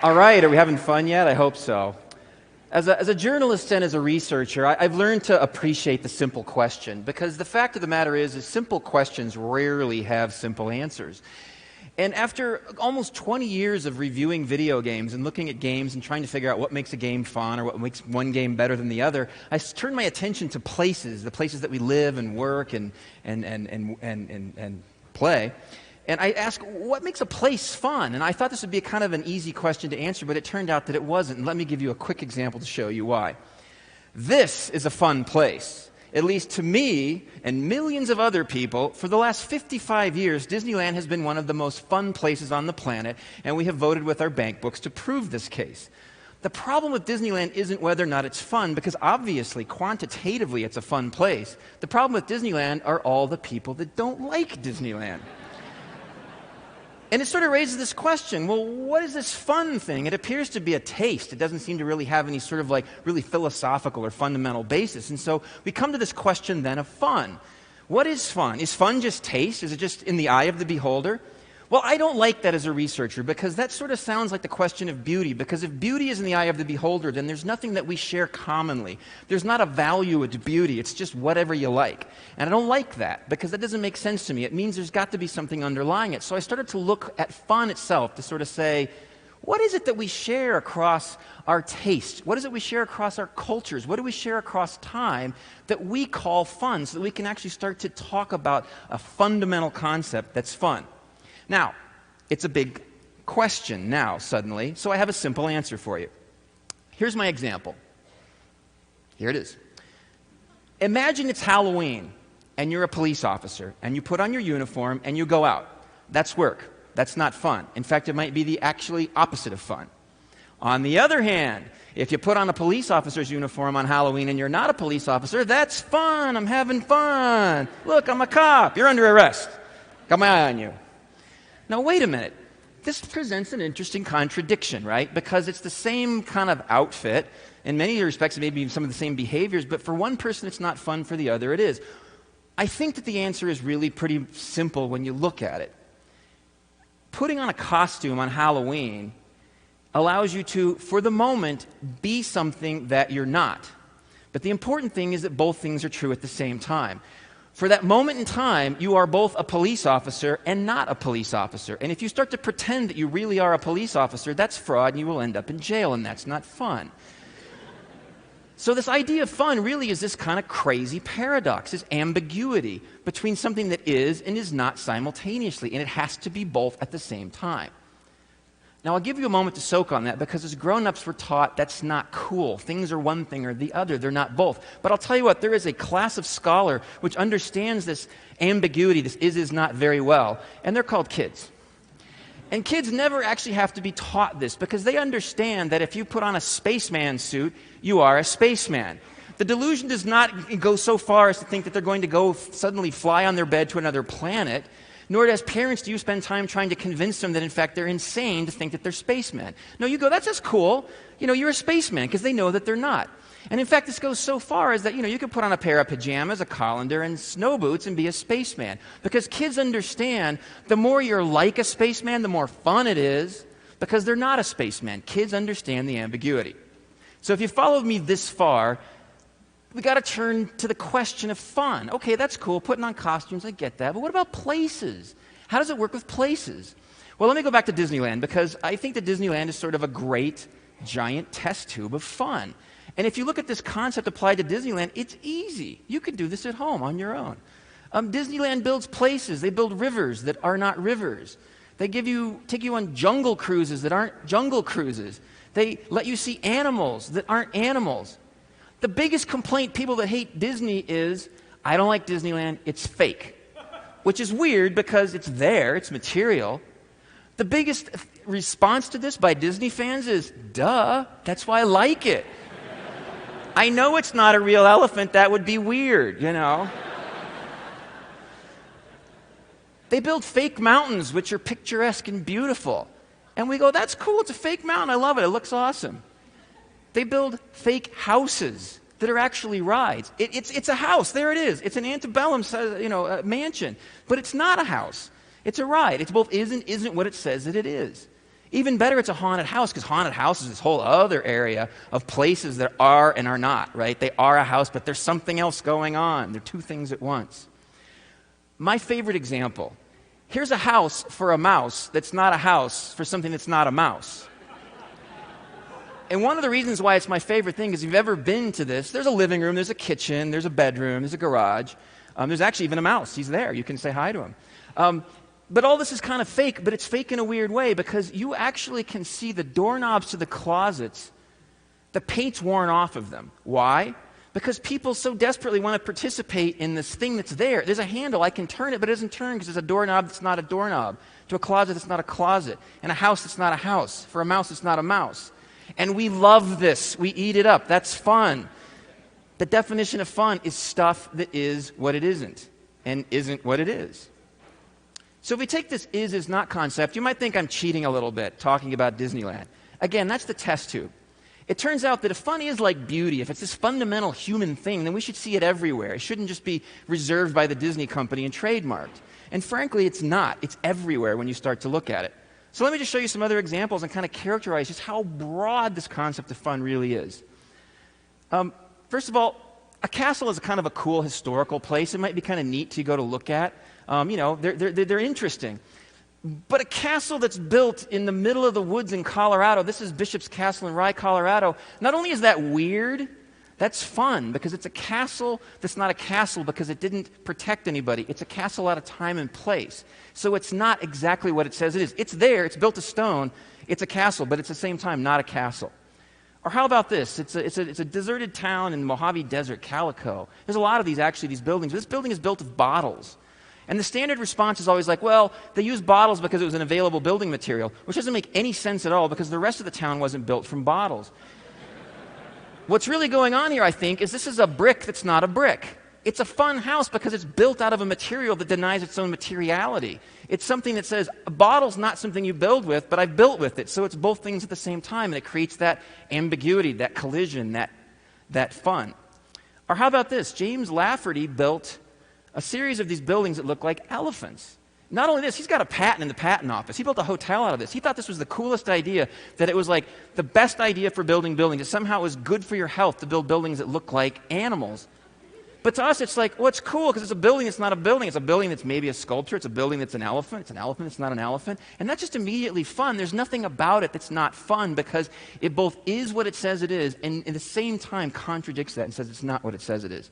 All right, are we having fun yet? I hope so. As a journalist and as a researcher, I've learned to appreciate the simple question, because the fact of the matter is simple questions rarely have simple answers. And after almost 20 years of reviewing video games and looking at games and trying to figure out what makes a game fun or what makes one game better than the other, I turned my attention to places, the places that we live and work and play. And I asked, what makes a place fun? And I thought this would be kind of an easy question to answer, but it turned out that it wasn't. And let me give you a quick example to show you why. This is a fun place. At least to me and millions of other people, for the last 55 years, Disneyland has been one of the most fun places on the planet, and we have voted with our bank books to prove this case. The problem with Disneyland isn't whether or not it's fun, because obviously, quantitatively, it's a fun place. The problem with Disneyland are all the people that don't like Disneyland. And it sort of raises this question, well, what is this fun thing? It appears to be a taste. It doesn't seem to really have any sort of really philosophical or fundamental basis. And so we come to this question then of fun. What is fun? Is fun just taste? Is it just in the eye of the beholder? Well, I don't like that as a researcher, because that sort of sounds like the question of beauty. Because if beauty is in the eye of the beholder, then there's nothing that we share commonly. There's not a value to beauty. It's just whatever you like. And I don't like that, because that doesn't make sense to me. It means there's got to be something underlying it. So I started to look at fun itself to sort of say, what is it that we share across our taste? What is it we share across our cultures? What do we share across time that we call fun, so that we can actually start to talk about a fundamental concept that's fun? Now, it's a big question now, suddenly, so I have a simple answer for you. Here's my example. Here it is. Imagine it's Halloween, and you're a police officer, and you put on your uniform, and you go out. That's work. That's not fun. In fact, it might be the actually opposite of fun. On the other hand, if you put on a police officer's uniform on Halloween and you're not a police officer, that's fun. I'm having fun. Look, I'm a cop. You're under arrest. Got my eye on you. Now, wait a minute. This presents an interesting contradiction, right? Because it's the same kind of outfit. In many respects, maybe even some of the same behaviors, but for one person, it's not fun. For the other, it is. I think that the answer is really pretty simple when you look at it. Putting on a costume on Halloween allows you to, for the moment, be something that you're not. But the important thing is that both things are true at the same time. For that moment in time, you are both a police officer and not a police officer. And if you start to pretend that you really are a police officer, that's fraud, and you will end up in jail, and that's not fun. So this idea of fun really is this kind of crazy paradox, this ambiguity between something that is and is not simultaneously, and it has to be both at the same time. Now, I'll give you a moment to soak on that, because as grown-ups we're taught that's not cool. Things are one thing or the other. They're not both. But I'll tell you what, there is a class of scholar which understands this ambiguity, this is not very well, and they're called kids. And kids never actually have to be taught this, because they understand that if you put on a spaceman suit, you are a spaceman. The delusion does not go so far as to think that they're going to go suddenly fly on their bed to another planet. Nor as parents do you spend time trying to convince them that, in fact, they're insane to think that they're spacemen. No, you go, that's just cool. You're a spaceman, because they know that they're not. And in fact, this goes so far as that, you could put on a pair of pajamas, a colander, and snow boots and be a spaceman. Because kids understand the more you're like a spaceman, the more fun it is, because they're not a spaceman. Kids understand the ambiguity. So if you followed me this far, we got to turn to the question of fun. Okay, that's cool, putting on costumes, I get that. But what about places? How does it work with places? Well, let me go back to Disneyland, because I think that Disneyland is sort of a great, giant test tube of fun. And if you look at this concept applied to Disneyland, it's easy. You can do this at home on your own. Disneyland builds places. They build rivers that are not rivers. They take you on jungle cruises that aren't jungle cruises. They let you see animals that aren't animals. The biggest complaint people that hate Disney is, I don't like Disneyland, it's fake. Which is weird, because it's there, it's material. The biggest response to this by Disney fans is, duh, that's why I like it. I know it's not a real elephant, that would be weird, They build fake mountains, which are picturesque and beautiful. And we go, that's cool, it's a fake mountain, I love it, it looks awesome. They build fake houses that are actually rides. It's a house. There it is. It's an antebellum mansion. But it's not a house. It's a ride. It's both is and isn't what it says that it is. Even better, it's a haunted house, because haunted house is this whole other area of places that are and are not, right? They are a house, but there's something else going on. They're two things at once. My favorite example, here's a house for a mouse that's not a house for something that's not a mouse. And one of the reasons why it's my favorite thing is if you've ever been to this, there's a living room, there's a kitchen, there's a bedroom, there's a garage. There's actually even a mouse. He's there. You can say hi to him. But all this is kind of fake, but it's fake in a weird way because you actually can see the doorknobs to the closets, the paint's worn off of them. Why? Because people so desperately want to participate in this thing that's there. There's a handle. I can turn it, but it doesn't turn because there's a doorknob that's not a doorknob, to a closet that's not a closet, and a house that's not a house, for a mouse that's not a mouse. And we love this. We eat it up. That's fun. The definition of fun is stuff that is what it isn't and isn't what it is. So if we take this is not concept, you might think I'm cheating a little bit talking about Disneyland. Again, that's the test tube. It turns out that if fun is like beauty, if it's this fundamental human thing, then we should see it everywhere. It shouldn't just be reserved by the Disney company and trademarked. And frankly, it's not. It's everywhere when you start to look at it. So let me just show you some other examples and kind of characterize just how broad this concept of fun really is. First of all, a castle is a kind of a cool historical place. It might be kind of neat to go to look at. They're interesting. But a castle that's built in the middle of the woods in Colorado, this is Bishop's Castle in Rye, Colorado, not only is that weird, that's fun because it's a castle that's not a castle because it didn't protect anybody. It's a castle out of time and place. So it's not exactly what it says it is. It's there, it's built of stone, it's a castle, but it's at the same time not a castle. Or how about this? It's a deserted town in the Mojave Desert, Calico. There's a lot of these buildings. This building is built of bottles. And the standard response is always like, well, they used bottles because it was an available building material, which doesn't make any sense at all because the rest of the town wasn't built from bottles. What's really going on here, I think, is this is a brick that's not a brick. It's a fun house because it's built out of a material that denies its own materiality. It's something that says, a bottle's not something you build with, but I've built with it. So it's both things at the same time, and it creates that ambiguity, that collision, that fun. Or how about this? James Lafferty built a series of these buildings that look like elephants. Not only this, he's got a patent in the patent office. He built a hotel out of this. He thought this was the coolest idea, that it was like the best idea for building buildings, that somehow it was good for your health to build buildings that look like animals. But to us, it's like, well, it's cool because it's a building that's not a building. It's a building that's maybe a sculpture. It's a building that's an elephant. It's an elephant that's not an elephant. And that's just immediately fun. There's nothing about it that's not fun because it both is what it says it is and at the same time contradicts that and says it's not what it says it is.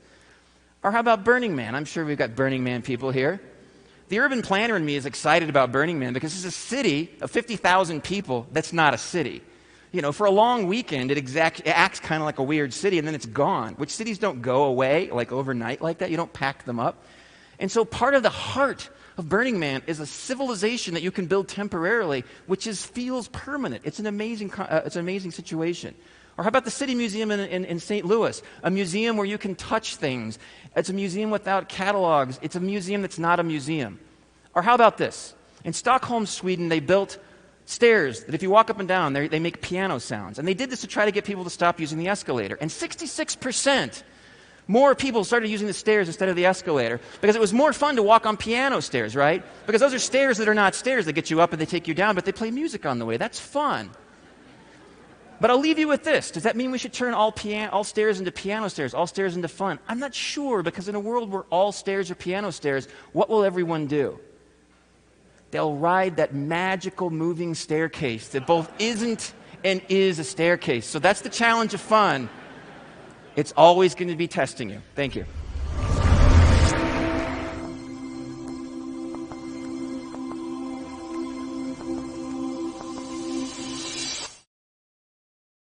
Or how about Burning Man? I'm sure we've got Burning Man people here. The urban planner in me is excited about Burning Man because it's a city of 50,000 people that's not a city. You know, for a long weekend, it acts kind of like a weird city, and then it's gone, which cities don't go away like overnight like that. You don't pack them up. And so part of the heart of Burning Man is a civilization that you can build temporarily, which feels permanent. It's an amazing situation. Or how about the City Museum in St. Louis? A museum where you can touch things. It's a museum without catalogs. It's a museum that's not a museum. Or how about this? In Stockholm, Sweden, they built stairs that if you walk up and down, they make piano sounds. And they did this to try to get people to stop using the escalator. And 66% more people started using the stairs instead of the escalator because it was more fun to walk on piano stairs, right? Because those are stairs that are not stairs. They get you up and they take you down, but they play music on the way. That's fun. But I'll leave you with this. Does that mean we should turn all stairs into piano stairs, all stairs into fun? I'm not sure, because in a world where all stairs are piano stairs, what will everyone do? They'll ride that magical moving staircase that both isn't and is a staircase. So that's the challenge of fun. It's always going to be testing you. Thank you.